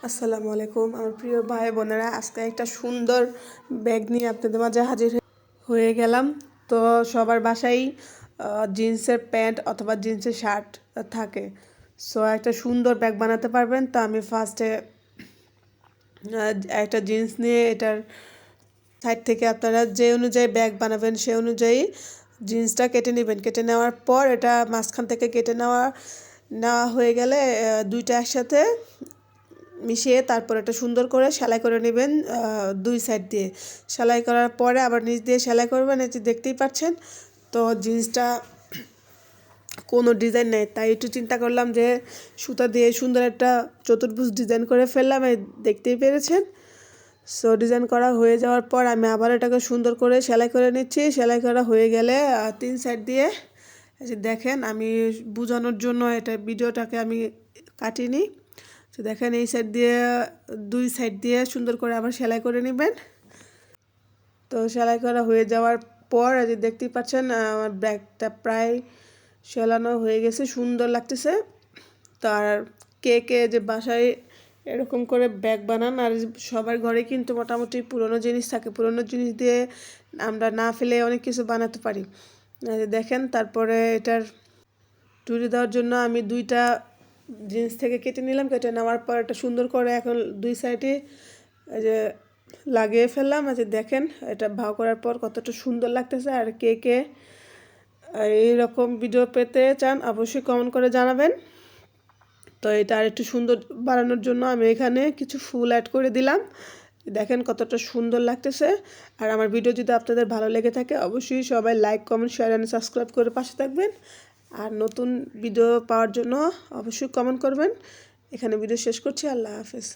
আসসালামু আলাইকুম আমার প্রিয় ভাই বোনেরা, আজকে একটা সুন্দর ব্যাগ নিয়ে আপনাদের মাঝে হাজির হয়ে গেলাম। তো সবার বাসায় জিন্সের প্যান্ট অথবা জিন্সের শার্ট থাকে। সো একটা সুন্দর ব্যাগ বানাতে পারবেন। তো আমি ফার্স্টে একটা জিন্স নিয়ে এটার সাইড থেকে আপনারা যে অনুযায়ী ব্যাগ বানাবেন সে অনুযায়ী জিন্সটা কেটে নেবেন। কেটে নেওয়ার পর এটা মাঝখান থেকে কেটে নেওয়া হয়ে গেলে দুইটা একসাথে মিশিয়ে তারপর একটা সুন্দর করে সেলাই করে নেবেন দুই সাইড দিয়ে। সেলাই করার পরে আবার নিচ দিয়ে সেলাই করবেন। এই যে দেখতেই পাচ্ছেন। তো জিন্সটা কোনো ডিজাইন নেই, তাই একটু চিন্তা করলাম যে সুতা দিয়ে সুন্দর একটা চতুর্ভুজ ডিজাইন করে ফেললাম। এই দেখতেই পেরেছেন। সো ডিজাইন করা হয়ে যাওয়ার পর আমি আবার এটাকে সুন্দর করে সেলাই করে নিচ্ছি। সেলাই করা হয়ে গেলে তিন সাইড দিয়ে যে দেখেন, আমি বোঝানোর জন্য এটা ভিডিওটাকে আমি কাটিনি। তো দেখেন এই সাইড দিয়ে দুই সাইড দিয়ে সুন্দর করে আবার সেলাই করে নেবেন। তো সেলাই করা হয়ে যাওয়ার পর যে দেখতেই পাচ্ছেন আমার ব্যাগটা প্রায় সেলানো হয়ে গেছে, সুন্দর লাগতেছে। তো আর কে কে যে বাসায় এরকম করে ব্যাগ বানান, আর সবার ঘরে কিন্তু মোটামুটি পুরনো জিনিস থাকে, পুরনো জিনিস দিয়ে আমরা না ফেলে অনেক কিছু বানাতে পারি। দেখেন তারপরে এটার টুরি দেওয়ার জন্য আমি দুইটা জিন্স থেকে কেটে নিলাম। কেটে নেওয়ার পর এটা সুন্দর করে এখন দুই সাইডে যে লাগিয়ে ফেললাম। দেখেন এটা ভাও করার পর কতটা সুন্দর লাগতেছে। আর কে কে এইরকম ভিডিও পেতে চান অবশ্যই কমেন্ট করে জানাবেন। তো এটা আর একটু সুন্দর বানানোর জন্য আমি এখানে কিছু ফুল অ্যাড করে দিলাম। দেখেন কতটা সুন্দর লাগতেছে। আর আমার ভিডিও যদি আপনাদের ভালো লেগে থাকে অবশ্যই সবাই like, comment, share and subscribe করে পাশে থাকবেন। আর নতুন ভিডিও পাওয়ার জন্য অবশ্যই কমেন্ট করবেন। এখানে ভিডিও শেষ করছি। আল্লাহ হাফেজ।